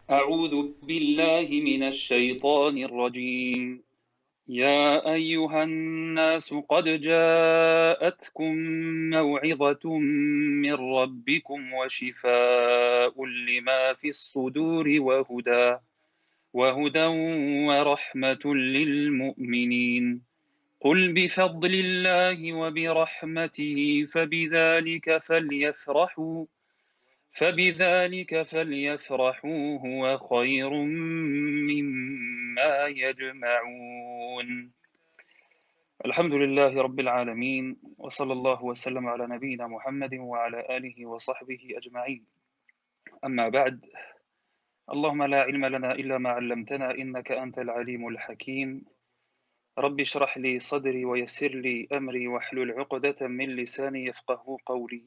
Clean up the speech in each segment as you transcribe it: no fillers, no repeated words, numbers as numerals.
أعوذ بالله من الشيطان الرجيم. يا أيها الناس قد جاءتكم موعظة من ربكم وشفاء لما في الصدور وهدى ورحمة للمؤمنين. قل بفضل الله وبرحمته فبذلك فليفرحوا هو خير مما يجمعون. الحمد لله رب العالمين، وصلى الله وسلم على نبينا محمد وعلى آله وصحبه أجمعين. أما بعد، اللهم لا علم لنا إلا ما علمتنا إنك أنت العليم الحكيم. رب اشرح لي صدري ويسر لي أمري واحلل عقدة من لساني يفقه قولي.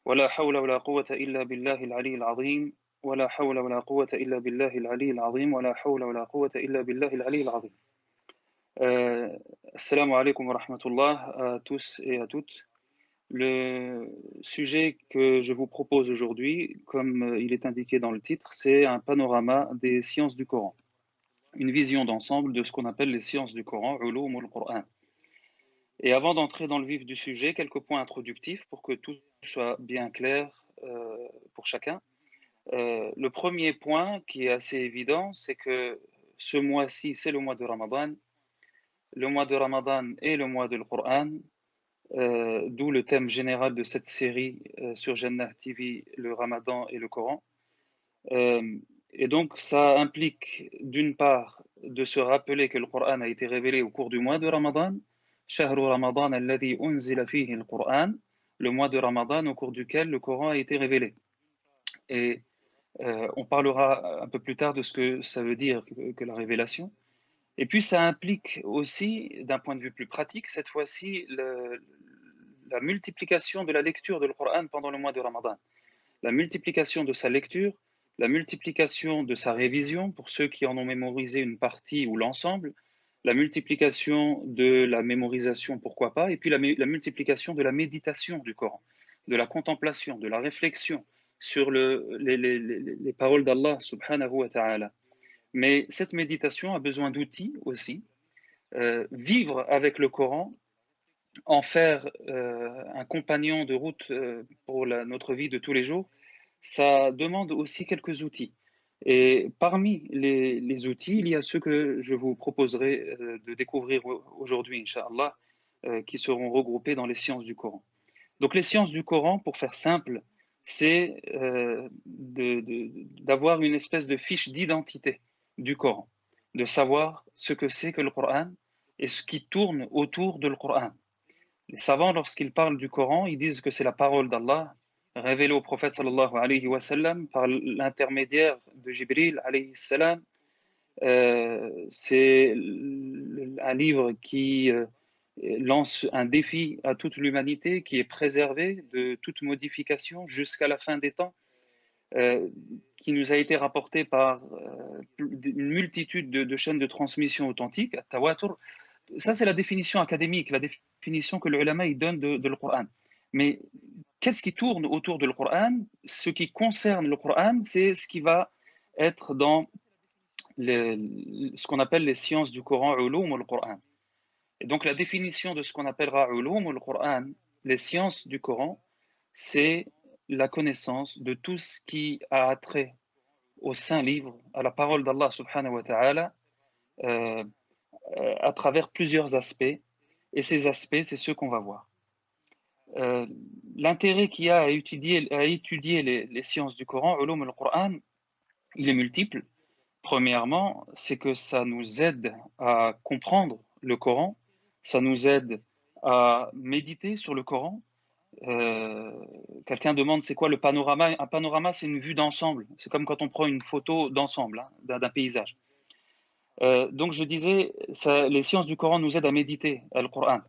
ولا حول ولا قوة إلا بالله العلي العظيم. ولا حول ولا قوة إلا بالله العلي العظيم. ولا حول ولا قوة إلا بالله العلي العظيم. Assalamu alaikum wa rahmatullah à tous et à toutes. Le sujet que je vous propose aujourd'hui, comme il est indiqué dans le titre, c'est un panorama des sciences du Coran. Une vision d'ensemble de ce qu'on appelle les sciences du Coran, ulum al-Qur'an. Et avant d'entrer dans le vif du sujet, quelques points introductifs pour que tout soit bien clair pour chacun. Le premier point qui est assez évident, c'est que ce mois-ci, c'est le mois de Ramadan. Le mois de Ramadan est le mois de Coran, d'où le thème général de cette série sur Jannah TV, le Ramadan et le Coran. Et donc, ça implique d'une part de se rappeler que le Coran a été révélé au cours du mois de Ramadan, Shahru Ramadan alladhi unzila fihi al-Qur'an, le mois de Ramadan au cours duquel le Coran a été révélé. Et on parlera un peu plus tard de ce que ça veut dire que la révélation. Et puis ça implique aussi, d'un point de vue plus pratique, cette fois-ci, la multiplication de la lecture de Coran pendant le mois de Ramadan. La multiplication de sa lecture, la multiplication de sa révision pour ceux qui en ont mémorisé une partie ou l'ensemble, la multiplication de la mémorisation, pourquoi pas, et puis la multiplication de la méditation du Coran, de la contemplation, de la réflexion sur les paroles d'Allah subhanahu wa ta'ala. Mais cette méditation a besoin d'outils aussi. Vivre avec le Coran, en faire un compagnon de route pour notre vie de tous les jours, ça demande aussi quelques outils. Et parmi les outils, il y a ceux que je vous proposerai de découvrir aujourd'hui, Inch'Allah, qui seront regroupés dans les sciences du Coran. Donc les sciences du Coran, pour faire simple, c'est d'avoir une espèce de fiche d'identité du Coran, de savoir ce que c'est que le Coran et ce qui tourne autour de le Coran. Les savants, lorsqu'ils parlent du Coran, ils disent que c'est la parole d'Allah révélée au prophète sallallahu alayhi wa sallam par l'intermédiaire de Jibril alayhi salam. C'est un livre qui lance un défi à toute l'humanité, qui est préservé de toute modification jusqu'à la fin des temps, qui nous a été rapporté par une multitude de chaînes de transmission authentiques, tawatur. Ça, c'est la définition académique, la définition que le ulama il donne de le Coran. Mais qu'est-ce qui tourne autour de le Coran? Ce qui concerne le Coran, c'est ce qui va être dans ce qu'on appelle les sciences du Coran, ulum al-Qur'an. Et donc la définition de ce qu'on appellera ulum al-Qur'an, les sciences du Coran, c'est la connaissance de tout ce qui a attrait au saint livre, à la parole d'Allah subhanahu wa ta'ala, à travers plusieurs aspects. Et ces aspects, c'est ceux qu'on va voir. L'intérêt qu'il y a à étudier les sciences du Coran, ulum al-Qur'an, il est multiple. Premièrement, c'est que ça nous aide à comprendre le Coran, ça nous aide à méditer sur le Coran. Quelqu'un demande c'est quoi le panorama? Un panorama, c'est une vue d'ensemble. C'est comme quand on prend une photo d'ensemble d'un paysage. Donc je disais, les sciences du Coran nous aident à méditer le Coran.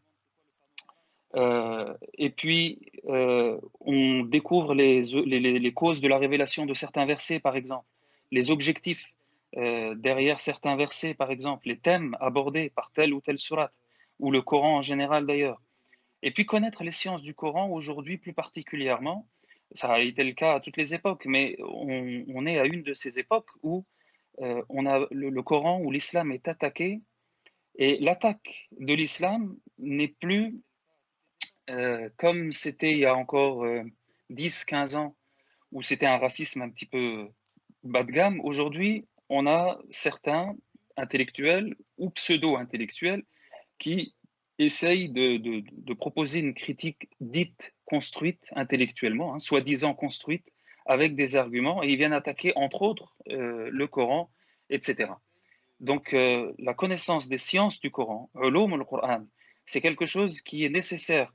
Et puis, on découvre les causes de la révélation de certains versets, par exemple, les objectifs derrière certains versets, par exemple, les thèmes abordés par telle ou telle sourate, ou le Coran en général d'ailleurs. Et puis connaître les sciences du Coran aujourd'hui plus particulièrement, Ça a été le cas à toutes les époques, mais on est à une de ces époques où on a le Coran, où l'islam est attaqué, et l'attaque de l'islam n'est plus comme c'était il y a encore 10-15 ans, où c'était un racisme un petit peu bas de gamme. Aujourd'hui, on a certains intellectuels ou pseudo-intellectuels qui essayent de proposer une critique dite construite intellectuellement, hein, soi-disant construite, avec des arguments, et ils viennent attaquer, entre autres, le Coran, etc. Donc, la connaissance des sciences du Coran, ulum al-Qur'an, c'est quelque chose qui est nécessaire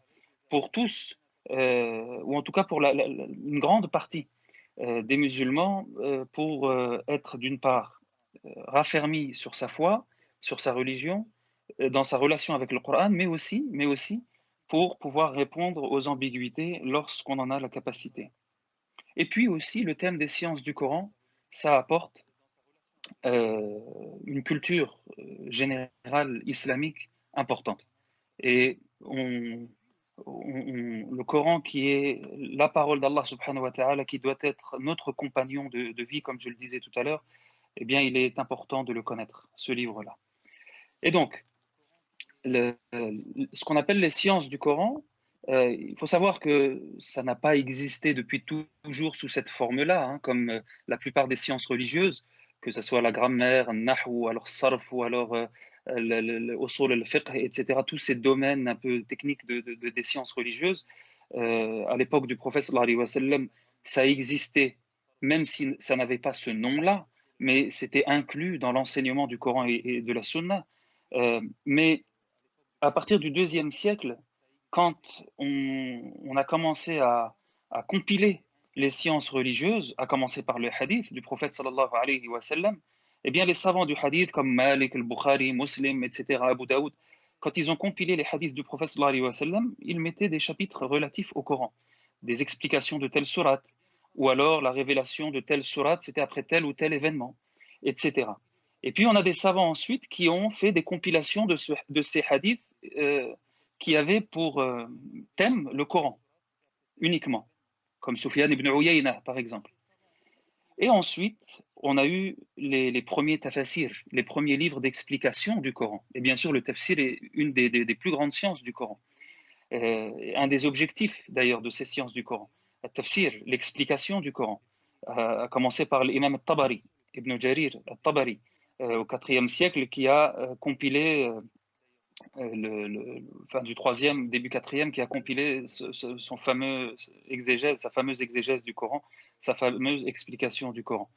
pour tous, ou en tout cas pour une grande partie des musulmans, pour être d'une part raffermi sur sa foi, sur sa religion, dans sa relation avec le Coran, mais aussi pour pouvoir répondre aux ambiguïtés lorsqu'on en a la capacité. Et puis aussi, le thème des sciences du Coran, ça apporte euh, une culture générale islamique importante. Et le Coran, qui est la parole d'Allah subhanahu wa ta'ala, qui doit être notre compagnon de vie, comme je le disais tout à l'heure, eh bien, il est important de le connaître, ce livre-là. Et donc, ce qu'on appelle les sciences du Coran, il faut savoir que ça n'a pas existé depuis toujours sous cette forme-là, hein, comme la plupart des sciences religieuses, que ce soit la grammaire, le nahw, ou alors sarf, ou alors usul al-fiqh, etc., tous ces domaines un peu techniques des sciences religieuses. À l'époque du prophète sallallahu alayhi wa sallam, ça existait, même si ça n'avait pas ce nom-là, mais c'était inclus dans l'enseignement du Coran et de la Sunna. Mais à partir du deuxième siècle, quand on a commencé à compiler les sciences religieuses, à commencer par le hadith du prophète sallallahu alayhi wa sallam, eh bien les savants du hadith comme Malik, al-Bukhari, Muslim, etc., Abu Daoud, quand ils ont compilé les hadiths du prophète sallallahu alayhi wa sallam, ils mettaient des chapitres relatifs au Coran, des explications de telle sourate, ou alors la révélation de telle sourate, c'était après tel ou tel événement, etc. Et puis on a des savants ensuite qui ont fait des compilations de ces hadiths qui avaient pour thème le Coran uniquement, comme Sufyan ibn Uyayna par exemple. Et ensuite, on a eu les premiers tafsirs, les premiers livres d'explication du Coran. Et bien sûr, le tafsir est une des plus grandes sciences du Coran. Un des objectifs d'ailleurs de ces sciences du Coran. Le tafsir, l'explication du Coran, à commencer par l'imam al-Tabari, Ibn Jarir al-Tabari, au IVe siècle, qui a compilé fin du troisième, début quatrième, qui a compilé son fameux exégèse, sa fameuse exégèse du Coran, sa fameuse explication du Coran.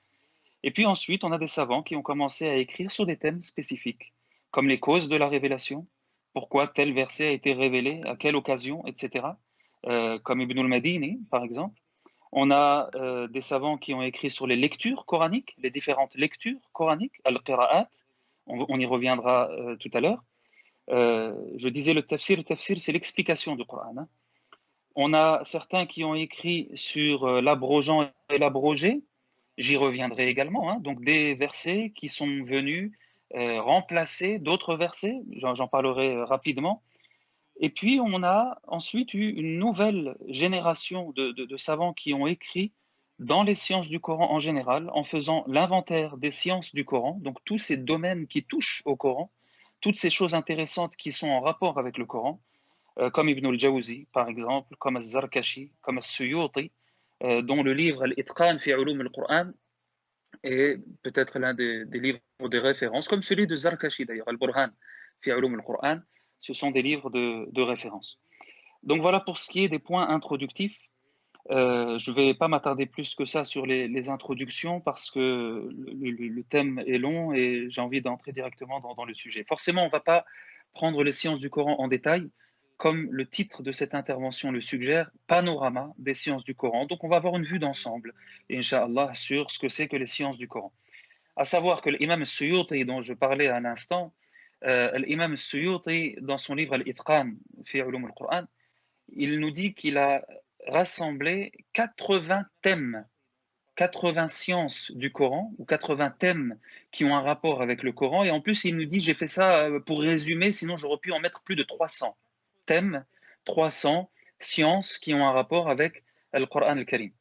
Et puis ensuite, on a des savants qui ont commencé à écrire sur des thèmes spécifiques, comme les causes de la révélation, pourquoi tel verset a été révélé, à quelle occasion, etc. Comme Ibn al-Madini, par exemple. On a des savants qui ont écrit sur les lectures coraniques, les différentes lectures coraniques, al-qira'at, on y reviendra tout à l'heure. Je disais le tafsir c'est l'explication du Coran. Hein. On a certains qui ont écrit sur l'abrogeant et l'abrogé, j'y reviendrai également. Hein. Donc des versets qui sont venus remplacer d'autres versets, j'en parlerai rapidement. Et puis on a ensuite eu une nouvelle génération de savants qui ont écrit dans les sciences du Coran en général, en faisant l'inventaire des sciences du Coran, donc tous ces domaines qui touchent au Coran, toutes ces choses intéressantes qui sont en rapport avec le Coran, comme Ibn al-Jawzi, par exemple, comme al-Zarkashi, comme al-Suyuti, dont le livre Al-Itqan fi ulum al-Qur'an est peut-être l'un des livres de référence, comme celui de Zarkashi d'ailleurs, Al-Burhan fi ulum al-Qur'an, ce sont des livres de référence. Donc voilà pour ce qui est des points introductifs. Je ne vais pas m'attarder plus que ça sur les introductions parce que le thème est long et j'ai envie d'entrer directement dans le sujet. Forcément, on ne va pas prendre les sciences du Coran en détail, comme le titre de cette intervention le suggère, panorama des sciences du Coran. Donc on va avoir une vue d'ensemble, Inch'Allah, sur ce que c'est que les sciences du Coran. À savoir que l'imam Suyuti, dont je parlais à l'instant, l'imam Suyuti, dans son livre Al-Itqan fi ulum al-Qur'an, il nous dit qu'il a rassemblé 80 thèmes, 80 sciences du Coran, ou 80 thèmes qui ont un rapport avec le Coran. Et en plus, il nous dit, j'ai fait ça pour résumer, sinon j'aurais pu en mettre plus de 300 thèmes, 300 sciences qui ont un rapport avec Al-Qur'an al-Karim.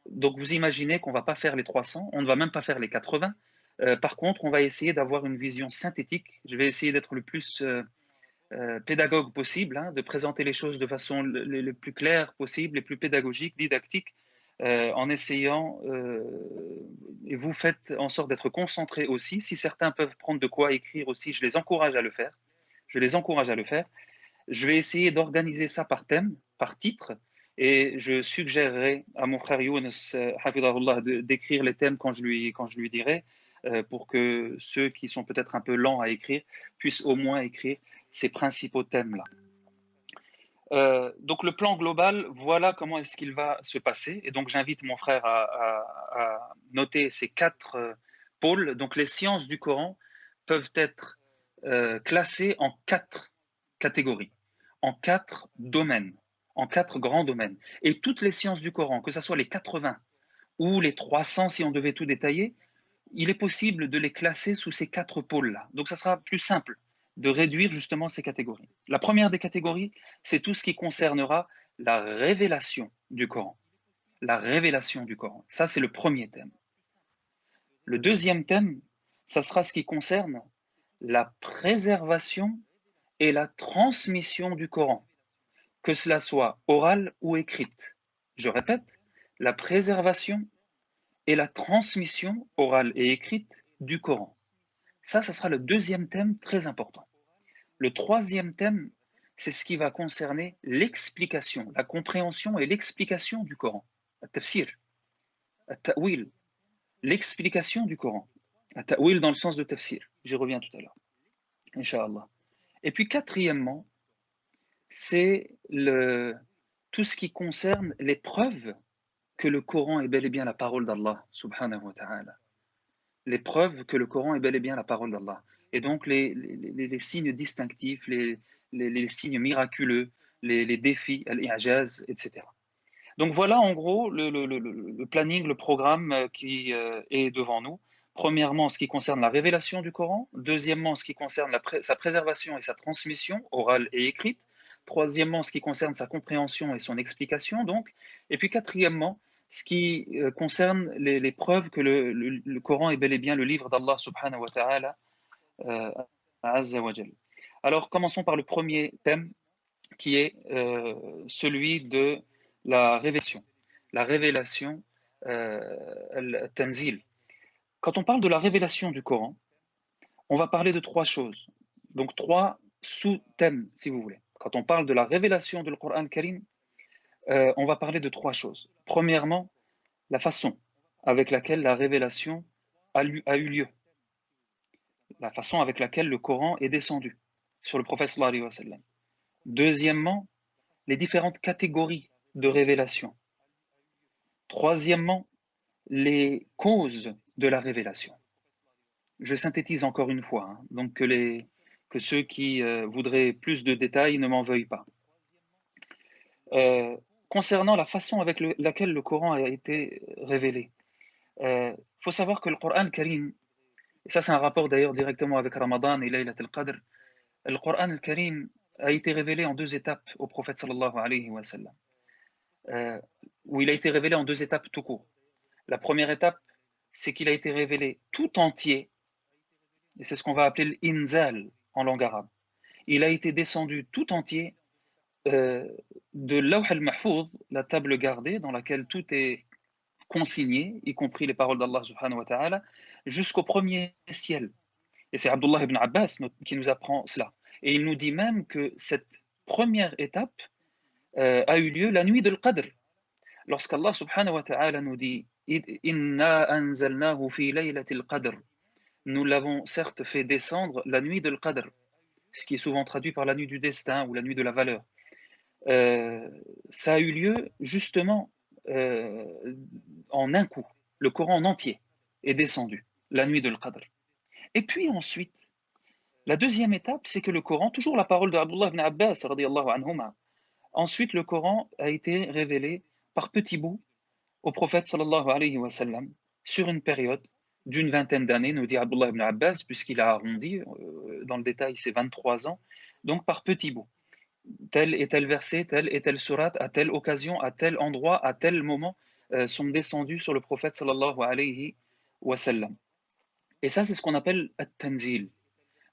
Donc vous imaginez qu'on ne va pas faire les 300, on ne va même pas faire les 80. Par contre, on va essayer d'avoir une vision synthétique. Je vais essayer d'être le plus pédagogue possible, hein, de présenter les choses de façon le plus claire possible, les plus pédagogiques, didactiques, en essayant, et vous faites en sorte d'être concentrés aussi. Si certains peuvent prendre de quoi écrire aussi, je les encourage à le faire. Je les encourage à le faire. Je vais essayer d'organiser ça par thème, par titre, et je suggérerai à mon frère Younes, hafidahullah, d'écrire les thèmes quand je lui dirai, pour que ceux qui sont peut-être un peu lents à écrire puissent au moins écrire ces principaux thèmes-là. Donc le plan global, voilà comment est-ce qu'il va se passer. Et donc j'invite mon frère à noter ces 4 pôles. Donc les sciences du Coran peuvent être classées en 4 catégories, en 4 domaines, en 4 grands domaines. Et toutes les sciences du Coran, que ce soit les 80 ou les 300 si on devait tout détailler, il est possible de les classer sous ces 4 pôles-là. Donc ça sera plus simple de réduire justement ces catégories. La première des catégories, c'est tout ce qui concernera la révélation du Coran. La révélation du Coran. Ça, c'est le premier thème. Le deuxième thème, ça sera ce qui concerne la préservation et la transmission du Coran, que cela soit orale ou écrite. Je répète, la préservation et la transmission orale et écrite du Coran. Ça sera le deuxième thème très important. Le troisième thème, c'est ce qui va concerner l'explication, la compréhension et l'explication du Coran. Al-tafsir, al-ta'wil, l'explication du Coran. Al-ta'wil dans le sens de tafsir. J'y reviens tout à l'heure. Inch'Allah. Et puis quatrièmement, c'est tout ce qui concerne les preuves que le Coran est bel et bien la parole d'Allah, subhanahu wa ta'ala. Les preuves que le Coran est bel et bien la parole d'Allah. Et donc les signes distinctifs, les signes miraculeux, les défis, al-i'jaz, etc. Donc voilà en gros le planning, le programme qui est devant nous. Premièrement, ce qui concerne la révélation du Coran. Deuxièmement, ce qui concerne sa préservation et sa transmission orale et écrite. Troisièmement, ce qui concerne sa compréhension et son explication, donc. Et puis quatrièmement, ce qui concerne les preuves que le Coran est bel et bien le livre d'Allah subhanahu wa ta'ala, azza wa jal. Alors commençons par le premier thème qui est celui de la révélation. La révélation, tanzil. Quand on parle de la révélation du Coran, on va parler de 3 choses. Donc 3 sous-thèmes, si vous voulez. Quand on parle de la révélation du Coran Karim, on va parler de 3 choses. Premièrement, la façon avec laquelle la révélation a eu lieu. La façon avec laquelle le Coran est descendu sur le prophète sallallahu alayhi wa sallam. Deuxièmement, les différentes catégories de révélation. Troisièmement, les causes de la révélation. Je synthétise encore une fois, hein, donc que ceux qui voudraient plus de détails ne m'en veuillent pas. Concernant la façon avec laquelle le Coran a été révélé, faut savoir que le Coran Karim, et ça c'est un rapport d'ailleurs directement avec Ramadan et Laylat al-Qadr, le Coran Karim a été révélé en 2 étapes au prophète sallallahu alayhi wa sallam, où il a été révélé en 2 étapes tout court. La première étape, c'est qu'il a été révélé tout entier, et c'est ce qu'on va appeler l'inzal en langue arabe. Il a été descendu tout entier de Lawh al-Mahfouz, la table gardée dans laquelle tout est consigné, y compris les paroles d'Allah subhanahu wa ta'ala, jusqu'au premier ciel. Et c'est Abdullah ibn Abbas qui nous apprend cela. Et il nous dit même que cette première étape a eu lieu la nuit de l'Qadr. Lorsqu'Allah subhanahu wa ta'ala nous dit Inna anzalnahu fi laylatil qadr. Nous l'avons certes fait descendre la nuit de l'Qadr, ce qui est souvent traduit par la nuit du destin ou la nuit de la valeur. Ça a eu lieu justement en un coup. Le Coran en entier est descendu la nuit de l'Qadr. Et puis ensuite, la deuxième étape, c'est que le Coran, toujours la parole d'Abdullah ibn Abbas, radiyallahu anhuma, ensuite le Coran a été révélé par petits bouts au prophète sallallahu alayhi wa sallam sur une période d'une vingtaine d'années, nous dit Abdullah ibn Abbas, puisqu'il a arrondi, dans le détail c'est 23 ans, donc par petits bouts. tel et tel verset, telle et telle sourate, à telle occasion, à tel endroit, à tel moment, sont descendus sur le prophète sallallahu alayhi wa sallam. Et ça, c'est ce qu'on appelle at-tanzil.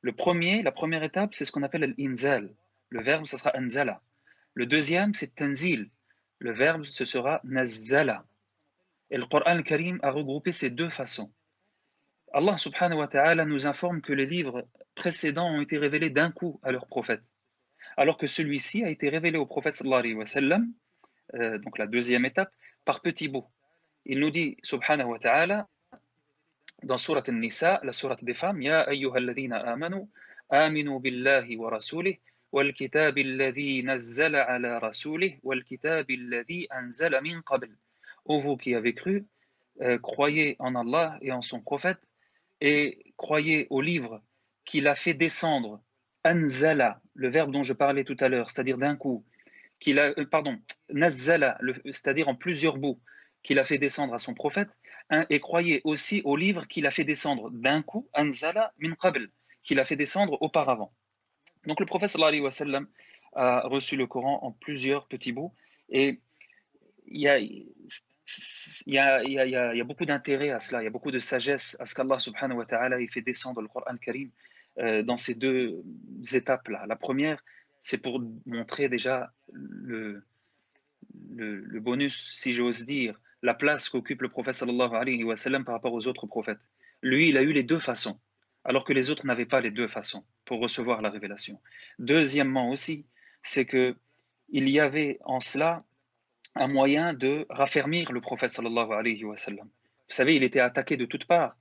La première étape, c'est ce qu'on appelle al-inzal. Le verbe, ça sera anzala. Le deuxième, c'est tanzil. Le verbe, ce sera nazzala. Et le Coran al-Karim a regroupé ces deux façons. Allah subhanahu wa ta'ala nous informe que les livres précédents ont été révélés d'un coup à leur prophète, alors que celui-ci a été révélé au prophète sallallahu alayhi wa sallam, donc la deuxième étape, par petits bouts. Il nous dit subhanahu wa ta'ala dans Surat An-Nisa, la sourate des femmes, Ya ayyuhalladhina amanu, aminu billahi wa rasulih, wal kitabi alladhi nazzala ala rasulih, wal kitabi alladhi anzala min qabl. Ô vous qui avez cru, croyez en Allah et en son prophète, et croyez au livre qu'il a fait descendre, anzala, le verbe dont je parlais tout à l'heure, c'est-à-dire d'un coup, nazzala, c'est-à-dire en plusieurs bouts, qu'il a fait descendre à son prophète, et croyez aussi au livre qu'il a fait descendre d'un coup, anzala min qabl, qu'il a fait descendre auparavant. Donc le prophète sallallahu alayhi wa sallam a reçu le Coran en plusieurs petits bouts, et il y a, il y a beaucoup d'intérêt à cela, il y a beaucoup de sagesse à ce qu'Allah subhanahu wa ta'ala ait fait descendre le Coran al-Karim dans ces deux étapes-là. La première, c'est pour montrer déjà le bonus, si j'ose dire, la place qu'occupe le prophète sallallahu alayhi wa sallam par rapport aux autres prophètes. Lui, il a eu les deux façons, alors que les autres n'avaient pas les deux façons pour recevoir la révélation. Deuxièmement aussi, c'est que il y avait en cela un moyen de raffermir le prophète sallallahu alayhi wa sallam. Vous savez, il était attaqué de toutes parts.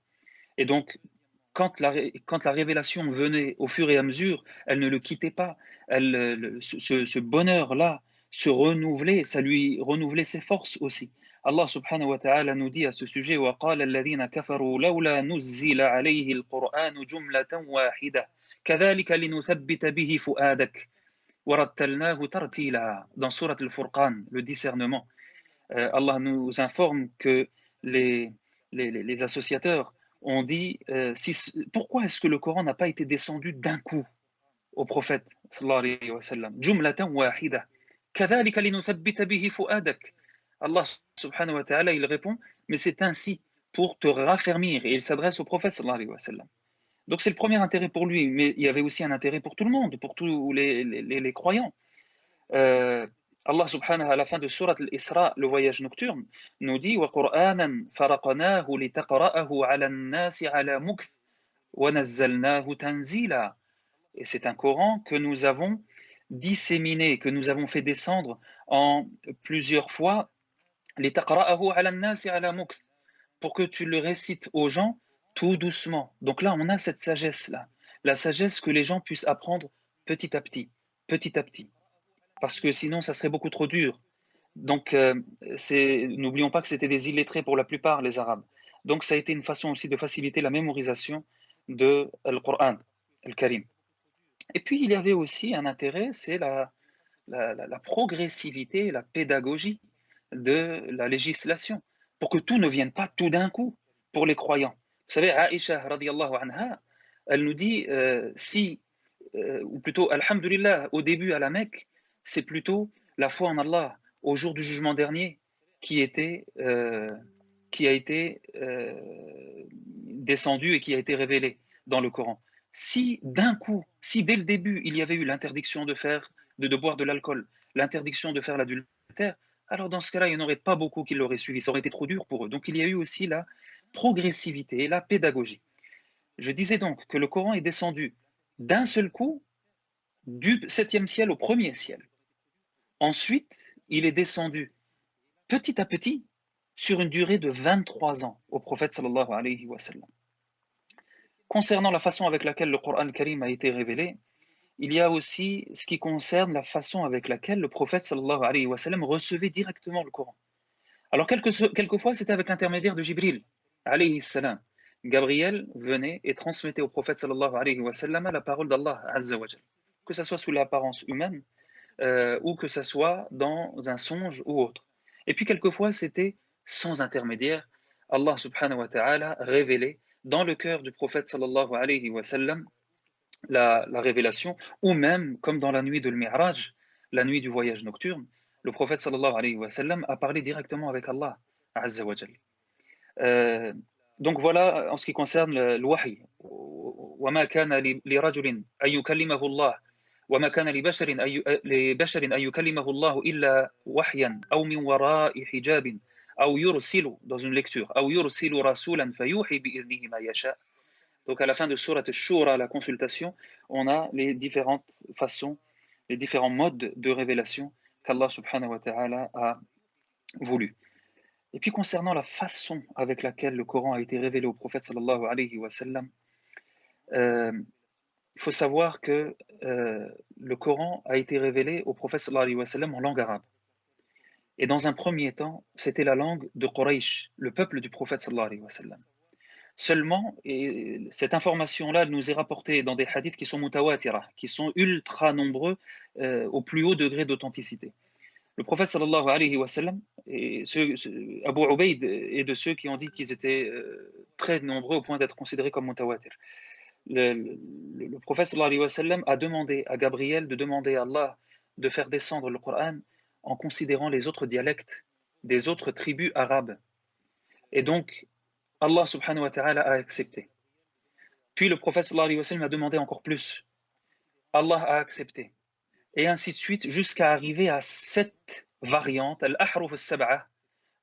Et donc, quand la révélation venait au fur et à mesure, elle ne le quittait pas. Ce bonheur-là se renouvelait, ça lui renouvelait ses forces aussi. Allah subhanahu wa ta'ala nous dit à ce sujet وَقَالَ الَّذِينَ كَفَرُوا لَوْلَا نُزِّلَ عَلَيْهِ الْقُرْآنُ جُمْلَةً وَاحِدَةً كَذَلِكَ لِنُثَبِّتَ بِهِ فُؤَادَكَ وَرَتَّلْنَاهُ تَرْتِيلًا dans Surat al-Furqan, le discernement. Allah nous informe que les associateurs ont dit pourquoi est-ce que le Coran n'a pas été descendu d'un coup au prophète sallallahu alayhi wa sallam, jumlatan wahida, kadhalika linuthabbita bihi fuadak. Allah subhanahu wa ta'ala il répond mais c'est ainsi pour te raffermir, et il s'adresse au prophète sallallahu alayhi wa sallam. Donc c'est le premier intérêt pour lui, mais il y avait aussi un intérêt pour tout le monde, pour tous les croyants. Euh, Allah subhanahu à la fin de Surat al-Isra, le voyage nocturne, nous dit وَقُرْآنًا فَرَقْنَاهُ لِتَقْرَأَهُ عَلَى النَّاسِ عَلَى مُكْثٍ وَنَزَّلْنَاهُ تَنزِيلًا. Et c'est un Coran que nous avons disséminé, que nous avons fait descendre en plusieurs fois لِتَقْرَأَهُ عَلَى النَّاسِ عَلَى مُكْثٍ, pour que tu le récites aux gens tout doucement. Donc là, on a cette sagesse-là, la sagesse que les gens puissent apprendre petit à petit, petit à petit, parce que sinon, ça serait beaucoup trop dur. Donc, n'oublions pas que c'était des illettrés pour la plupart, les Arabes. Donc, ça a été une façon aussi de faciliter la mémorisation de Al-Qur'an, Al-Karim. Et puis, il y avait aussi un intérêt, c'est la progressivité, la pédagogie de la législation, pour que tout ne vienne pas tout d'un coup pour les croyants. Vous savez, Aïcha, radiallahu anha, elle nous dit, ou plutôt, alhamdulillah, au début à la Mecque, c'est plutôt la foi en Allah au jour du jugement dernier qui a été descendu et qui a été révélé dans le Coran. Si d'un coup, si dès le début il y avait eu l'interdiction de boire de l'alcool, l'interdiction de faire l'adultère, alors dans ce cas-là, il n'y en aurait pas beaucoup qui l'auraient suivi, ça aurait été trop dur pour eux. Donc il y a eu aussi la progressivité et la pédagogie. Je disais donc que le Coran est descendu d'un seul coup du 7e ciel au 1er ciel. Ensuite, il est descendu petit à petit sur une durée de 23 ans au prophète sallallahu alayhi wa sallam. Concernant la façon avec laquelle le Coran al-Karim a été révélé, il y a aussi ce qui concerne la façon avec laquelle le prophète sallallahu alayhi wa sallam recevait directement le Coran. Alors quelquefois c'était avec l'intermédiaire de Jibril alayhi salam. Gabriel venait et transmettait au prophète sallallahu alayhi wa sallam la parole d'Allah azza wa jal, que ce soit sous l'apparence humaine ou que ce soit dans un songe ou autre. Et puis quelquefois c'était sans intermédiaire, Allah subhanahu wa ta'ala révélait dans le cœur du prophète sallallahu alayhi wa sallam la révélation, ou même comme dans la nuit de l'Mi'raj, la nuit du voyage nocturne, le prophète sallallahu alayhi wa sallam a parlé directement avec Allah azza wa jal. Donc voilà en ce qui concerne le wahy. وما كان لرجل أن يكلمه الله وما كان لبشر أن يكلمه الله إلا وحيا أو من وراء حجاب أو يرسل dans une lecture أو يرسل رسولا فيوحي بإذنه ما يشاء. Donc à la fin de Surat al-Shura, la consultation, on a les différentes façons, les différents modes de révélation qu'Allah subhanahu wa ta'ala a voulu. Et puis concernant la façon avec laquelle le Coran a été révélé au prophète sallallahu alayhi wa sallam, il faut savoir que le Coran a été révélé au prophète sallallahu alayhi wa sallam en langue arabe. Et dans un premier temps, c'était la langue de Quraysh, le peuple du prophète sallallahu alayhi wa sallam. Seulement, et cette information-là nous est rapportée dans des hadiths qui sont mutawatira, qui sont ultra nombreux au plus haut degré d'authenticité. Le prophète sallallahu alayhi wa sallam, et Abu Ubaid est de ceux qui ont dit qu'ils étaient très nombreux au point d'être considérés comme mutawatir. Le prophète sallallahu alayhi wa sallam a demandé à Gabriel de demander à Allah de faire descendre le Coran en considérant les autres dialectes des autres tribus arabes. Et donc, Allah subhanahu wa ta'ala a accepté. Puis le prophète sallallahu alayhi wa sallam a demandé encore plus. Allah a accepté. Et ainsi de suite, jusqu'à arriver à 7 variantes, al-ahruf al-sab'a.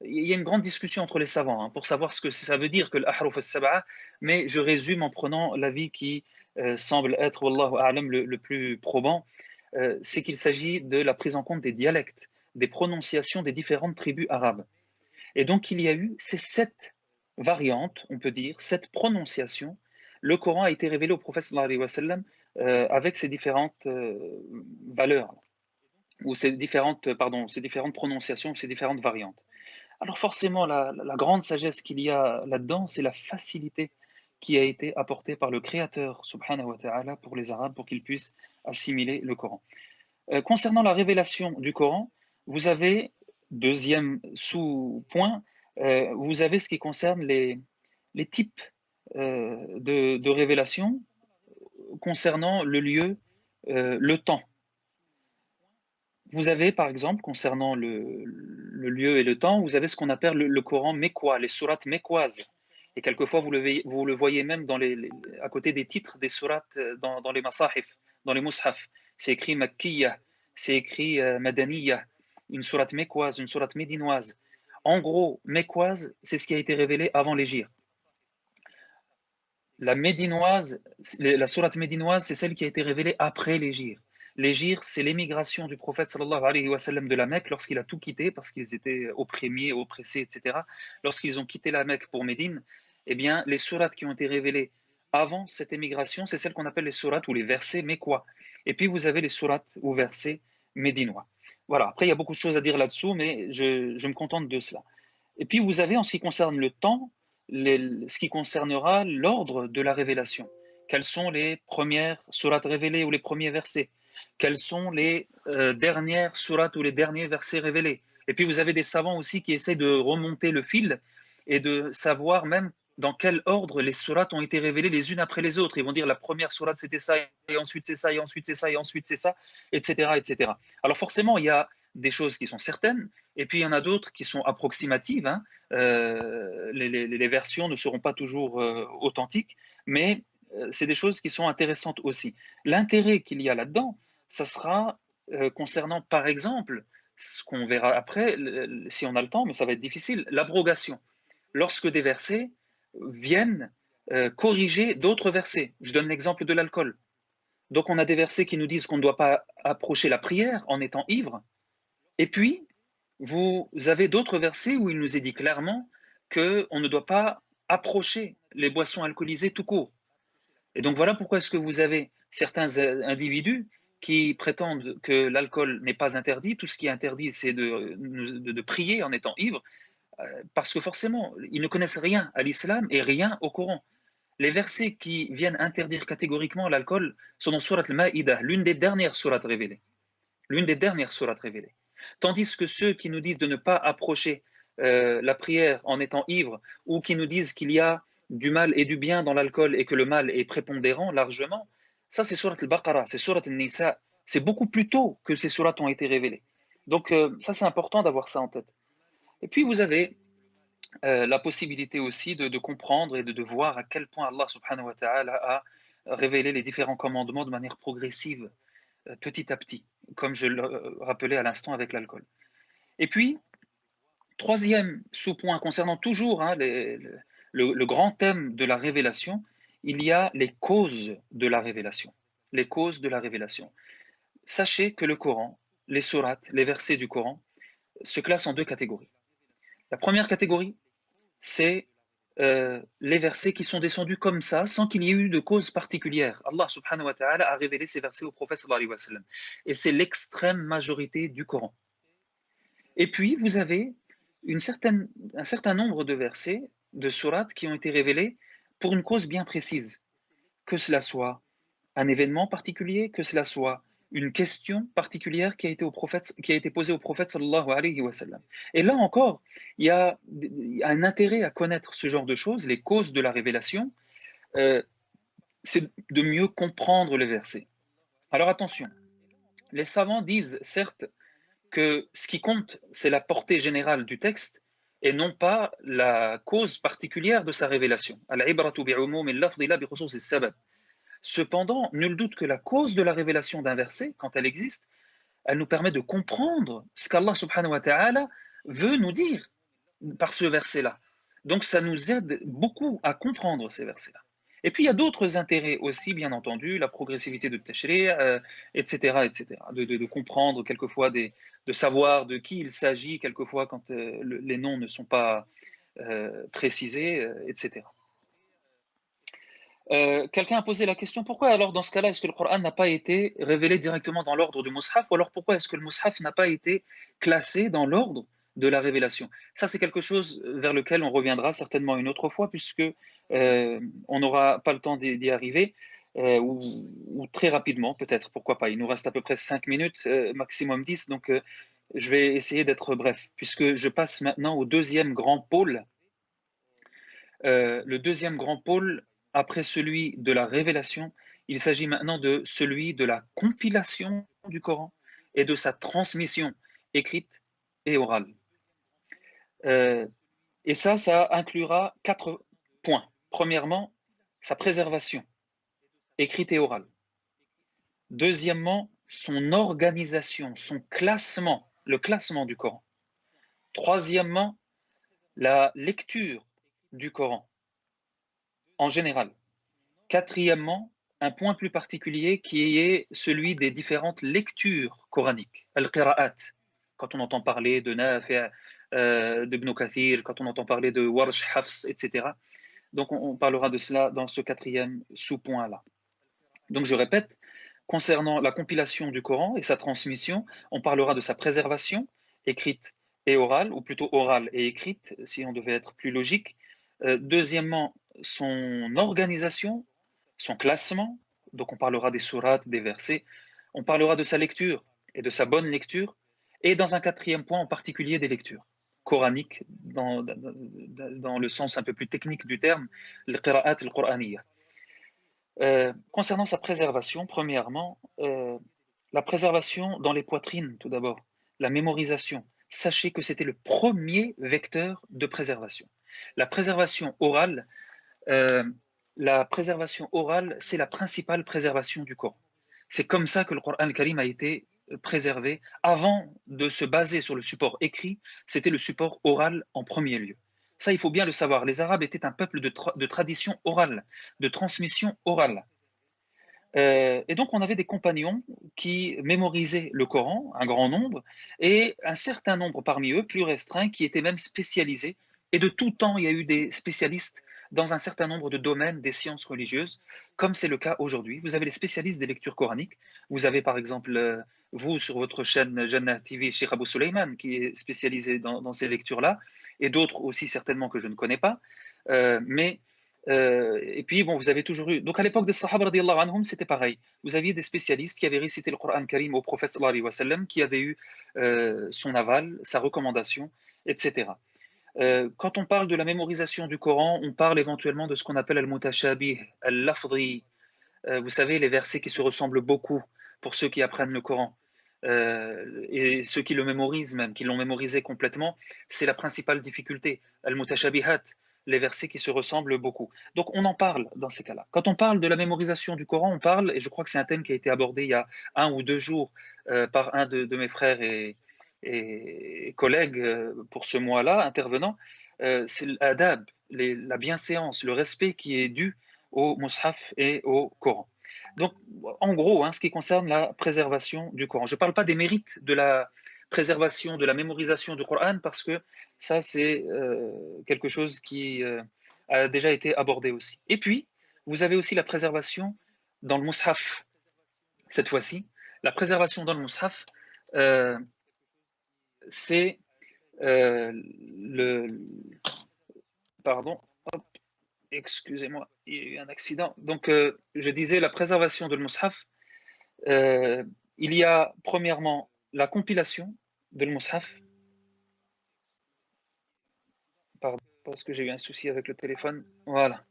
Il y a une grande discussion entre les savants pour savoir ce que ça veut dire que l'ahruf al-sab'a, mais je résume en prenant l'avis qui semble être, wallahu a'lam, le plus probant, c'est qu'il s'agit de la prise en compte des dialectes, des prononciations des différentes tribus arabes. Et donc il y a eu ces 7 variantes, on peut dire, 7 prononciations. Le Coran a été révélé au prophète sallallahu alayhi wa sallam avec ces différentes valeurs, ou ces différentes prononciations, ces différentes variantes. Alors forcément, la grande sagesse qu'il y a là-dedans, c'est la facilité qui a été apportée par le Créateur, subhanahu wa ta'ala, pour les Arabes, pour qu'ils puissent assimiler le Coran. Concernant la révélation du Coran, vous avez, deuxième sous-point, vous avez ce qui concerne les types de révélation concernant le lieu, le temps. Vous avez par exemple, concernant le lieu et le temps, vous avez ce qu'on appelle le Coran mécois, les sourates mécoises. Et quelquefois, vous le voyez même à côté des titres des sourates dans les masahif, dans les mushaf. C'est écrit Makkiya, c'est écrit Madaniya, une sourate mécoise, une sourate médinoise. En gros, mécoise, c'est ce qui a été révélé avant l'hégire. La sourate médinoise, c'est celle qui a été révélée après l'hégire. L'hégire, c'est l'émigration du prophète sallallahu alayhi wa sallam de la Mecque lorsqu'il a tout quitté parce qu'ils étaient opprimés, oppressés, etc. Lorsqu'ils ont quitté la Mecque pour Médine, eh bien, les sourates qui ont été révélées avant cette émigration, c'est celles qu'on appelle les sourates ou les versets mécois. Et puis, vous avez les sourates ou versets médinois. Voilà, après, il y a beaucoup de choses à dire là-dessous, mais je me contente de cela. Et puis, vous avez, en ce qui concerne le temps, ce qui concernera l'ordre de la révélation. Quelles sont les premières sourates révélées ou les premiers versets? Quelles sont les dernières sourates ou les derniers versets révélés? Et puis vous avez des savants aussi qui essaient de remonter le fil et de savoir même dans quel ordre les sourates ont été révélées les unes après les autres. Ils vont dire la première sourate c'était ça, et ensuite c'est ça, et ensuite c'est ça, et ensuite c'est ça, etc., etc. Alors forcément, il y a des choses qui sont certaines, et puis il y en a d'autres qui sont approximatives. Les versions ne seront pas toujours authentiques, mais c'est des choses qui sont intéressantes aussi. L'intérêt qu'il y a là-dedans, ça sera concernant, par exemple, ce qu'on verra après, si on a le temps, mais ça va être difficile, l'abrogation. Lorsque des versets viennent corriger d'autres versets. Je donne l'exemple de l'alcool. Donc on a des versets qui nous disent qu'on ne doit pas approcher la prière en étant ivre, et puis vous avez d'autres versets où il nous est dit clairement qu'on ne doit pas approcher les boissons alcoolisées tout court. Et donc voilà pourquoi est-ce que vous avez certains individus qui prétendent que l'alcool n'est pas interdit. Tout ce qui est interdit, c'est de prier en étant ivre, parce que forcément, ils ne connaissent rien à l'islam et rien au Coran. Les versets qui viennent interdire catégoriquement l'alcool sont dans Surat al-Ma'idah, l'une des dernières sourates révélées. L'une des dernières sourates révélées. Tandis que ceux qui nous disent de ne pas approcher la prière en étant ivre, ou qui nous disent qu'il y a du mal et du bien dans l'alcool et que le mal est prépondérant largement, ça c'est Surat al-Baqarah, c'est Surat al-Nisa, C'est beaucoup plus tôt que ces sourates ont été révélées. Donc ça, c'est important d'avoir ça en tête. Et puis vous avez la possibilité aussi de comprendre et de voir à quel point Allah subhanahu wa ta'ala a révélé les différents commandements de manière progressive, petit à petit, comme je le rappelais à l'instant avec l'alcool. Et puis, troisième sous-point concernant toujours le grand thème de la révélation, il y a les causes de la révélation. Les causes de la révélation. Sachez que le Coran, les sourates, les versets du Coran, se classent en deux catégories. La première catégorie, c'est les versets qui sont descendus comme ça, sans qu'il y ait eu de cause particulière. Allah subhanahu wa ta'ala a révélé ces versets au prophète sallallahu alayhi wa sallam. Et c'est l'extrême majorité du Coran. Et puis, vous avez un certain nombre de versets, de sourates qui ont été révélés pour une cause bien précise. Que cela soit un événement particulier, que cela soit une question particulière qui a été posée au prophète sallallahu alayhi wa sallam. Et là encore, il y a un intérêt à connaître ce genre de choses, les causes de la révélation, c'est de mieux comprendre les versets. Alors attention, les savants disent certes que ce qui compte, c'est la portée générale du texte et non pas la cause particulière de sa révélation. Cependant, nul doute que la cause de la révélation d'un verset, quand elle existe, elle nous permet de comprendre ce qu'Allah subhanahu wa ta'ala veut nous dire par ce verset-là. Donc ça nous aide beaucoup à comprendre ces versets-là. Et puis il y a d'autres intérêts aussi, bien entendu, la progressivité de Tashri', etc., etc. De comprendre quelquefois, de savoir de qui il s'agit quelquefois quand les noms ne sont pas précisés, etc. Quelqu'un a posé la question, pourquoi alors dans ce cas-là, est-ce que le Coran n'a pas été révélé directement dans l'ordre du Mus'haf, ou alors pourquoi est-ce que le Mus'haf n'a pas été classé dans l'ordre de la révélation? Ça, c'est quelque chose vers lequel on reviendra certainement une autre fois, puisque on n'aura pas le temps d'y arriver, ou très rapidement, peut-être, pourquoi pas. Il nous reste à peu près 5 minutes, maximum 10, donc je vais essayer d'être bref, puisque je passe maintenant au deuxième grand pôle. Le deuxième grand pôle, après celui de la révélation, il s'agit maintenant de celui de la compilation du Coran et de sa transmission écrite et orale. Et ça inclura 4 points. Premièrement, sa préservation écrite et orale. Deuxièmement, son organisation, son classement, le classement du Coran. Troisièmement, la lecture du Coran en général. Quatrièmement, un point plus particulier qui est celui des différentes lectures coraniques, al-qira'at, quand on entend parler de Nafi', d'Ibn Kathir, quand on entend parler de Warsh, Hafs, etc. Donc on parlera de cela dans ce quatrième sous-point-là. Donc je répète, concernant la compilation du Coran et sa transmission, on parlera de sa préservation, écrite et orale, ou plutôt orale et écrite, si on devait être plus logique. Deuxièmement, son organisation, son classement, donc on parlera des sourates, des versets, on parlera de sa lecture et de sa bonne lecture, et dans un quatrième point en particulier des lectures coraniques, dans le sens un peu plus technique du terme, le qira'at al-Qur'aniyya. Concernant sa préservation, premièrement, la préservation dans les poitrines, tout d'abord, la mémorisation. Sachez que c'était le premier vecteur de préservation. La préservation orale, c'est la principale préservation du Coran. C'est comme ça que le Coran al-Karim a été préservé. Avant de se baser sur le support écrit, c'était le support oral en premier lieu. Ça, il faut bien le savoir. Les Arabes étaient un peuple de tradition orale, de transmission orale. Et donc, on avait des compagnons qui mémorisaient le Coran, un grand nombre, et un certain nombre parmi eux, plus restreints, qui étaient même spécialisés. Et de tout temps, il y a eu des spécialistes dans un certain nombre de domaines des sciences religieuses, comme c'est le cas aujourd'hui. Vous avez les spécialistes des lectures coraniques. Vous avez par exemple, vous, sur votre chaîne Jannah TV, Cheikh Abou Suleiman, qui est spécialisé dans ces lectures-là, et d'autres aussi certainement que je ne connais pas. Et puis, bon, vous avez toujours eu. Donc, à l'époque des Sahaba, radiallahu anhum, c'était pareil. Vous aviez des spécialistes qui avaient récité le Coran Karim au prophète sallallahu alayhi wa sallam, qui avaient eu son aval, sa recommandation, etc. Quand on parle de la mémorisation du Coran, on parle éventuellement de ce qu'on appelle al-mutashabih, al-lafdhi. Vous savez, les versets qui se ressemblent beaucoup. pour ceux qui apprennent le Coran. Et ceux qui le mémorisent même, qui l'ont mémorisé complètement, c'est la principale difficulté. Al-mutashabihat, les versets qui se ressemblent beaucoup. Donc on en parle dans ces cas-là. Quand on parle de la mémorisation du Coran, on parle, et je crois que c'est un thème qui a été abordé il y a 1 ou 2 jours par un de mes frères et collègues pour ce mois-là, intervenants, c'est l'adab, la bienséance, le respect qui est dû au mushaf et au Coran. Donc, en gros, ce qui concerne la préservation du Coran. Je ne parle pas des mérites de la préservation, de la mémorisation du Coran, parce que ça, c'est quelque chose qui a déjà été abordé aussi. Et puis, vous avez aussi la préservation dans le mushaf. Cette fois-ci, la préservation dans le mushaf, c'est le... Pardon, hop, excusez-moi, il y a eu un accident. Donc, je disais la préservation de le mushaf. Il y a premièrement la compilation de le mushaf. Pardon, parce que j'ai eu un souci avec le téléphone. Voilà.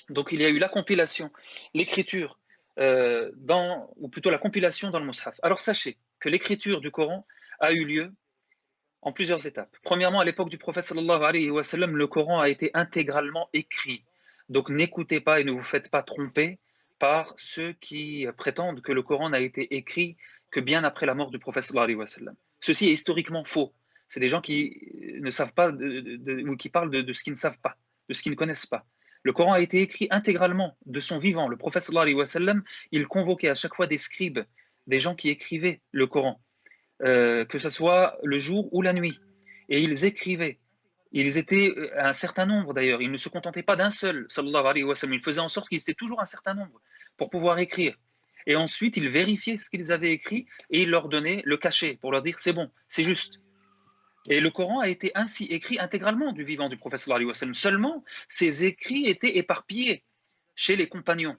Donc il y a eu la compilation, l'écriture, ou plutôt la compilation dans le mushaf. Alors sachez que l'écriture du Coran a eu lieu en plusieurs étapes. Premièrement, à l'époque du prophète sallallahu alayhi wa sallam, le Coran a été intégralement écrit. Donc n'écoutez pas et ne vous faites pas tromper par ceux qui prétendent que le Coran n'a été écrit que bien après la mort du prophète sallallahu alayhi wa sallam. Ceci est historiquement faux. C'est des gens qui ne savent pas ou qui parlent de ce qu'ils ne savent pas, de ce qu'ils ne connaissent pas. Le Coran a été écrit intégralement de son vivant. Le prophète sallallahu alayhi wa sallam, il convoquait à chaque fois des scribes, des gens qui écrivaient le Coran. Que ce soit le jour ou la nuit. Et ils écrivaient. Ils étaient un certain nombre d'ailleurs. Ils ne se contentaient pas d'un seul, sallallahu alayhi wa sallam. Ils faisaient en sorte qu'ils étaient toujours un certain nombre pour pouvoir écrire. Et ensuite, ils vérifiaient ce qu'ils avaient écrit et ils leur donnaient le cachet pour leur dire c'est bon, c'est juste. Et le Coran a été ainsi écrit intégralement du vivant du prophète sallallahu alayhi wa sallam. Seulement, ces écrits étaient éparpillés chez les compagnons.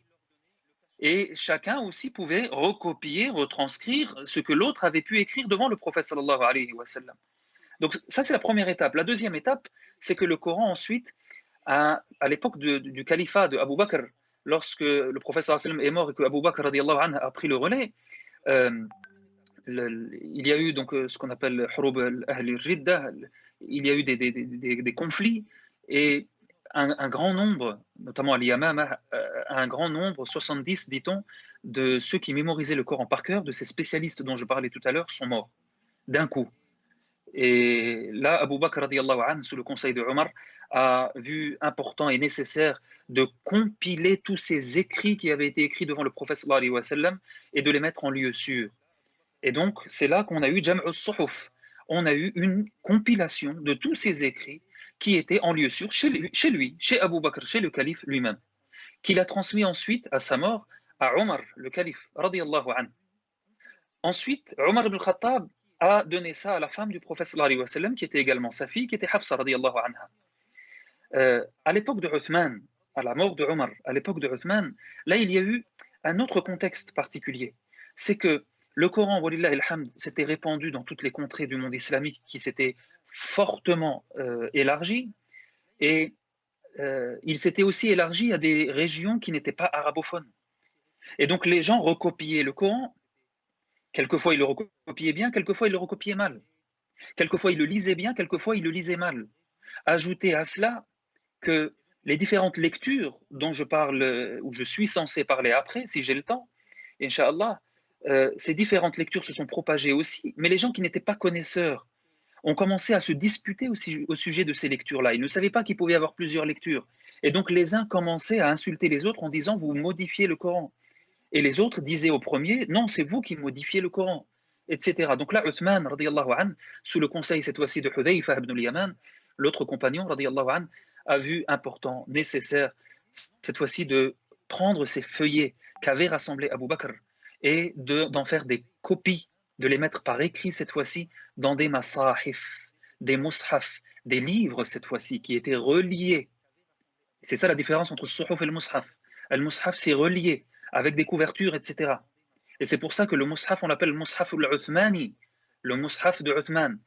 Et chacun aussi pouvait recopier, retranscrire ce que l'autre avait pu écrire devant le prophète sallallahu alayhi wa sallam. Donc ça, c'est la première étape. La deuxième étape, c'est que le Coran ensuite, à l'époque du califat de Abu Bakr, lorsque le prophète sallallahu alayhi wa sallam est mort et que Abu Bakr radiallahu anhu a pris le relais, il y a eu donc ce qu'on appelle Hurub al-Ahli Ridda, il y a eu des conflits et un grand nombre, notamment à l'Yamama, un grand nombre, 70 dit-on, de ceux qui mémorisaient le Coran par cœur, de ces spécialistes dont je parlais tout à l'heure, sont morts d'un coup. Et là, Abu Bakr radiallahu anhu, sous le conseil de Omar, a vu important et nécessaire de compiler tous ces écrits qui avaient été écrits devant le prophète sallallahu alayhi wa sallam et de les mettre en lieu sûr. Et donc, c'est là qu'on a eu Jam'u al-Suhuf. On a eu une compilation de tous ces écrits qui étaient en lieu sûr chez lui, chez Abu Bakr, chez le calife lui-même, qu'il a transmis ensuite à sa mort à Omar, le calife, radiyallahu anhu. Ensuite, Omar ibn Khattab a donné ça à la femme du prophète sallallahu alayhi wa sallam, qui était également sa fille, qui était Hafsa radiyallahu anha. À l'époque de Uthman, à la mort de Omar, à l'époque de Uthman, là il y a eu un autre contexte particulier. C'est que le Coran, walillah alhamd, s'était répandu dans toutes les contrées du monde islamique qui s'était fortement élargi, et il s'était aussi élargi à des régions qui n'étaient pas arabophones. Et donc les gens recopiaient le Coran. Quelquefois ils le recopiaient bien, quelquefois ils le recopiaient mal. Quelquefois ils le lisaient bien, quelquefois ils le lisaient mal. Ajoutez à cela que les différentes lectures dont je parle, ou je suis censé parler après, si j'ai le temps, Inch'Allah, ces différentes lectures se sont propagées aussi, mais les gens qui n'étaient pas connaisseurs ont commencé à se disputer au sujet de ces lectures-là. Ils ne savaient pas qu'il pouvait y avoir plusieurs lectures. Et donc les uns commençaient à insulter les autres en disant « vous modifiez le Coran ». Et les autres disaient au premier « non, c'est vous qui modifiez le Coran », etc. Donc là, Uthman, radiallahu anhu, sous le conseil cette fois-ci de Hudayfa ibn al-Yaman, l'autre compagnon, radiallahu anhu, a vu important, nécessaire, cette fois-ci de prendre ces feuillets qu'avait rassemblés Abu Bakr et d'en faire des copies, de les mettre par écrit cette fois-ci dans des masahif, des mushaf, des livres cette fois-ci qui étaient reliés. C'est ça la différence entre suhuf et le mushaf. Le mushaf, c'est relié avec des couvertures, etc. Et c'est pour ça que le mushaf, on l'appelle le mushaf al-Uthmani, le mushaf de Uthman.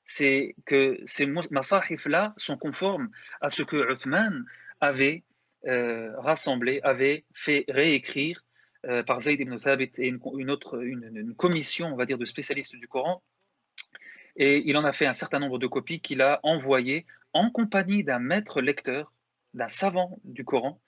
C'est que ces masahif-là sont conformes à ce que Uthman avait rassemblé, avait fait réécrire par Zayd ibn Thabit et une commission, on va dire, de spécialistes du Coran. Et il en a fait un certain nombre de copies qu'il a envoyées en compagnie d'un maître lecteur, d'un savant du Coran,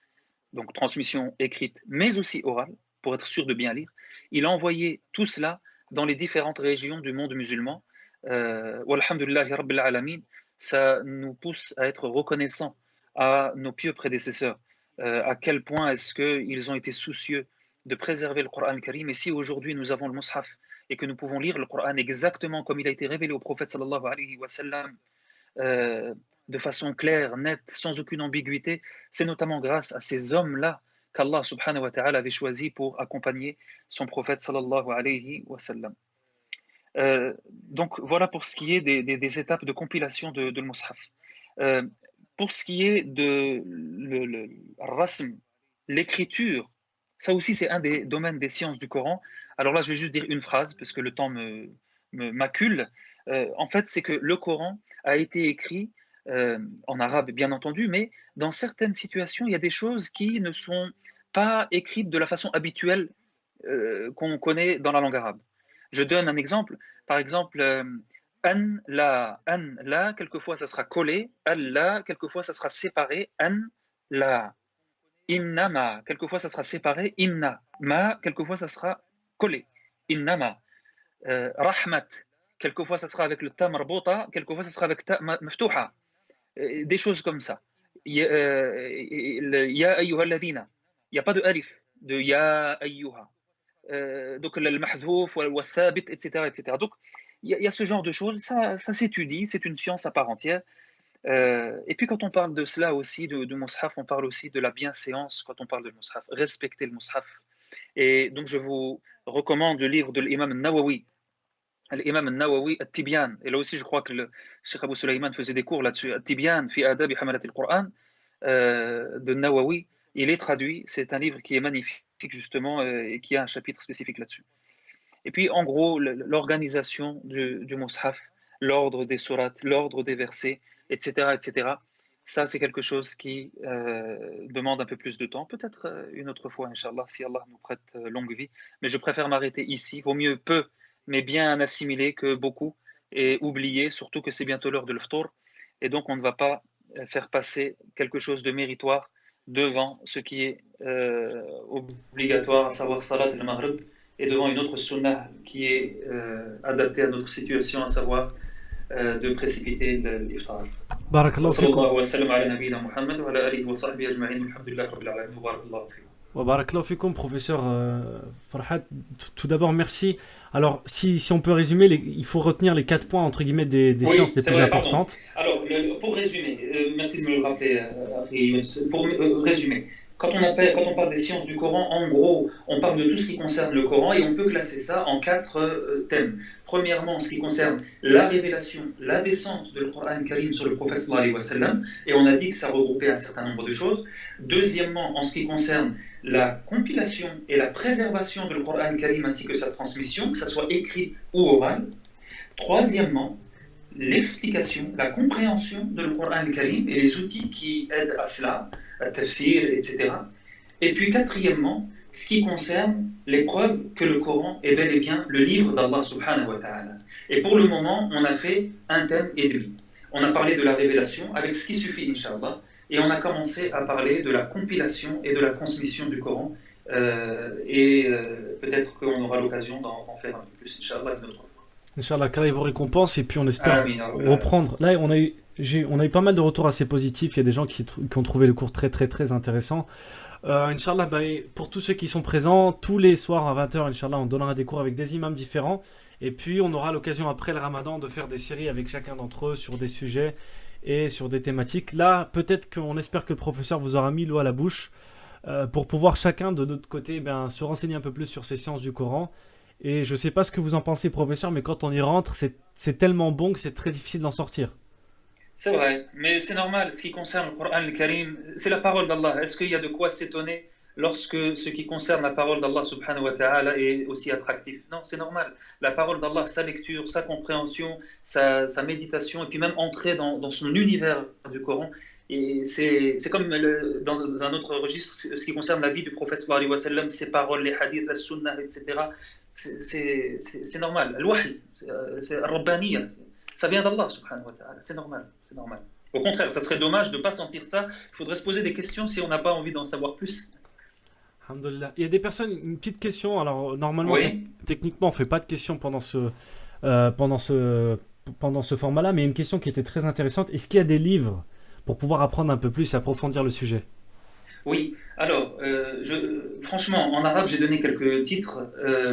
donc transmission écrite, mais aussi orale, pour être sûr de bien lire. Il a envoyé tout cela dans les différentes régions du monde musulman. Walhamdulillahi Rabbil Alamin, ça nous pousse à être reconnaissants à nos pieux prédécesseurs, à quel point est-ce qu'ils ont été soucieux de préserver le Coran al-Karim. Et si aujourd'hui nous avons le Mus'haf et que nous pouvons lire le Coran exactement comme il a été révélé au prophète sallallahu alayhi wa sallam, de façon claire, nette, sans aucune ambiguïté, c'est notamment grâce à ces hommes-là qu'Allah subhanahu wa ta'ala avait choisi pour accompagner son prophète sallallahu alayhi wa sallam. Donc voilà pour ce qui est des étapes de compilation de le Mus'haf. Pour ce qui est de le rasm, l'écriture, ça aussi c'est un des domaines des sciences du Coran. Alors là je vais juste dire une phrase parce que le temps m'accule. En fait c'est que le Coran a été écrit en arabe bien entendu, mais dans certaines situations il y a des choses qui ne sont pas écrites de la façon habituelle qu'on connaît dans la langue arabe. Je donne un exemple. Par exemple, an, la, quelquefois ça sera collé, Allah, quelquefois ça sera séparé, an, la. Inna, ma, quelquefois ça sera séparé, inna, ma, quelquefois ça sera collé, inna, ma. Rahmat, quelquefois ça sera avec le ta marbota, quelquefois ça sera avec ta maftuha. Des choses comme ça. Ya ayyuha alladhina. Il n'y a pas de alif, de ya ayyuha. Donc le mahzouf, le thabit, etc., etc. Donc il y a ce genre de choses, ça s'étudie, c'est une science à part entière. Et puis quand on parle de cela aussi, de Mus'haf, on parle aussi de la bienséance quand on parle de Mus'haf, respecter le Mus'haf. Et donc je vous recommande le livre de l'imam al-Nawawi, l'imam al-Nawawi, At-Tibyan. Et là aussi je crois que le Cheikh Abou Sulayman faisait des cours là-dessus. At-Tibyan fi adabi hamalat al-Qur'an de Nawawi. Il est traduit, c'est un livre qui est magnifique justement et qui a un chapitre spécifique là-dessus. Et puis en gros, l'organisation du Mus'haf, l'ordre des sourates, l'ordre des versets, etc., etc. Ça, c'est quelque chose qui demande un peu plus de temps. Peut-être une autre fois, Inch'Allah, si Allah nous prête longue vie. Mais je préfère m'arrêter ici. Vaut mieux peu, mais bien assimiler que beaucoup et oublier, surtout que c'est bientôt l'heure de l'iftar. Et donc, on ne va pas faire passer quelque chose de méritoire devant ce qui est obligatoire, à savoir Salat al-Maghrib, et devant une autre sunnah qui est adaptée à notre situation, à savoir de précipiter l'iftar. Barakallahu وصلى fikum. الله وسلم على نبينا محمد وعلى آله وصحبه أجمعين والحمد لله رب العالمين وبارك الله فيكم. Wa barakallahu fikum, professeur Farhat. Tout d'abord, merci. Alors, si on peut résumer, il faut retenir les 4 points, entre guillemets, des Oui, sciences les c'est plus vrai, pardon. importantes. Alors, pour résumer, merci de me le rappeler, pour résumer, quand on parle des sciences du Coran, en gros, on parle de tout ce qui concerne le Coran et on peut classer ça en 4 thèmes. Premièrement, en ce qui concerne la révélation, la descente de le Coran Karim sur le prophète sallallahu alayhi wa sallam, et on a dit que ça regroupait un certain nombre de choses. Deuxièmement, en ce qui concerne la compilation et la préservation de le Coran Karim ainsi que sa transmission, que ce soit écrite ou orale. Troisièmement, l'explication, la compréhension de le Coran Karim et les outils qui aident à cela, à tafsir, etc. Et puis quatrièmement, ce qui concerne les preuves que le Coran est bel et bien le livre d'Allah subhanahu wa ta'ala. Et pour le moment, on a fait un thème et demi. On a parlé de la révélation avec ce qui suffit, Inch'Allah, et on a commencé à parler de la compilation et de la transmission du Coran. Peut-être qu'on aura l'occasion d'en faire un peu plus, Inch'Allah, une autre fois. Inch'Allah, qu'Allah vous récompense, et puis on espère Amin, reprendre. Là, on a eu pas mal de retours assez positifs. Il y a des gens qui ont trouvé le cours très, très, très intéressant. Inch'Allah, pour tous ceux qui sont présents, tous les soirs à 20h, Inch'Allah, on donnera des cours avec des imams différents. Et puis, on aura l'occasion après le Ramadan de faire des séries avec chacun d'entre eux sur des sujets et sur des thématiques. Là, peut-être qu'on espère que le professeur vous aura mis l'eau à la bouche pour pouvoir chacun de notre côté se renseigner un peu plus sur ces sciences du Coran. Et je sais pas ce que vous en pensez, professeur, mais quand on y rentre, c'est tellement bon que c'est très difficile d'en sortir. C'est vrai, mais c'est normal. Ce qui concerne le Coran al-Karim, c'est la parole d'Allah. Est-ce qu'il y a de quoi s'étonner lorsque ce qui concerne la parole d'Allah subhanahu wa ta'ala est aussi attractif? Non, c'est normal. La parole d'Allah, sa lecture, sa compréhension, sa méditation, et puis même entrer dans son univers du Coran Et c'est comme dans un autre registre, ce qui concerne la vie du prophète sallallahu alayhi wa sallam, ses paroles, les hadiths, la sunnah, etc. C'est normal. Al-wahy, c'est al-rabbaniya, ça vient d'Allah subhanahu wa ta'ala, c'est normal, c'est normal. Au contraire, ça serait dommage de ne pas sentir ça. Il faudrait se poser des questions si on n'a pas envie d'en savoir plus. Alhamdulillah. Il y a des personnes, une petite question. Alors, normalement, Oui, techniquement, on fait pas de questions euh, pendant ce, pendant ce format-là, mais une question qui était très intéressante. Est-ce qu'il y a des livres pour pouvoir apprendre un peu plus et approfondir le sujet? oui. Alors, franchement, en arabe, j'ai donné quelques titres.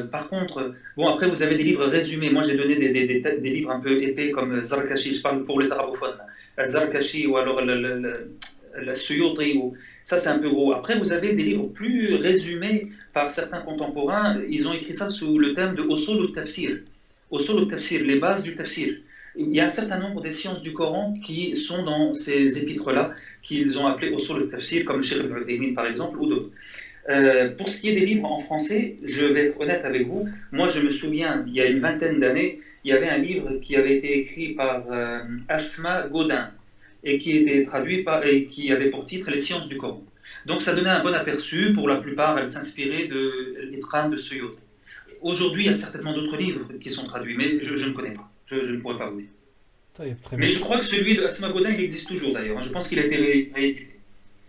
Par contre, bon, après, vous avez des livres résumés. Moi, j'ai donné des livres un peu épais comme Zarkashi, je parle pour les arabophones. Zarkashi ou alors le Suyuti, ça c'est un peu gros. Après, vous avez des livres plus résumés par certains contemporains. Ils ont écrit ça sous le thème de Usul al-Tafsir. Usul al-Tafsir, les bases du tafsir. Il y a un certain nombre des sciences du Coran qui sont dans ces épîtres-là, qu'ils ont appelés Usul al-Tafsir, comme Cheikh Ibn Uthaymin par exemple, ou d'autres. Pour ce qui est des livres en français, je vais être honnête avec vous. Moi, je me souviens, il y a une vingtaine d'années, il y avait un livre qui avait été écrit par Asma Godin et qui était traduit et qui avait pour titre Les sciences du Coran. Donc, ça donnait un bon aperçu. Pour la plupart, elle s'inspirait de l'Itran de Suyuti. Aujourd'hui, il y a certainement d'autres livres qui sont traduits, mais je ne connais pas. Je ne pourrais pas vous dire. Très Mais bien. je crois que celui de Asma Godin, il existe toujours d'ailleurs. Je pense qu'il a été réédité.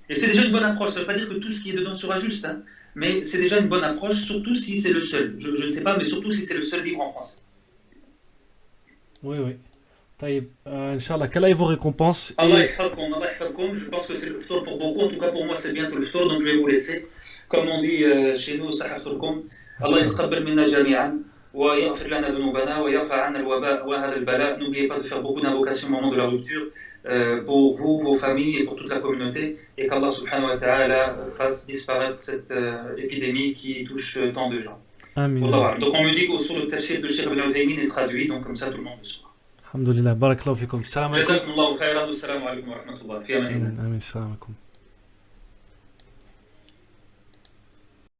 Et c'est déjà une bonne approche. Ça ne veut pas dire que tout ce qui est dedans sera juste, hein, mais c'est déjà une bonne approche, surtout si c'est le seul. Je ne sais pas, mais surtout si c'est le seul livre en français. Oui, oui. Taïb. Inch'Allah, qu'Allah ait vos récompenses. Allah Et yahfadkoum, Allah yahfadkoum. Je pense que c'est le ftour pour beaucoup. En tout cas, pour moi, c'est bientôt le ftour, donc je vais vous laisser. Comme on dit chez nous, sahaftourkoum. Allah Inch'Allah. yataqabbal minna jami'an. ويغفر لنا ذنوبنا ويرفع عنا الوباء وهذا البلاء. N'oubliez pas de faire beaucoup d'invocations au moment de la rupture pour vous, vos familles et pour toute la communauté, et qu'Allah subhanahu wa ta'ala fasse disparaître cette épidémie qui touche tant de gens. Amin. Wallahu Amin. a'lam. Donc on me dit qu'au sur le tafsir de Cheikh Ibn Uthaymin est traduit, donc comme ça tout le monde le saura. Alhamdulillah. Barakallahu fikum. Salam alaikum. Jazakumullahu khairan, assalamu alaikum wa rahmatullah. Fi amanillah. Amin. Amin. Salam alaikum.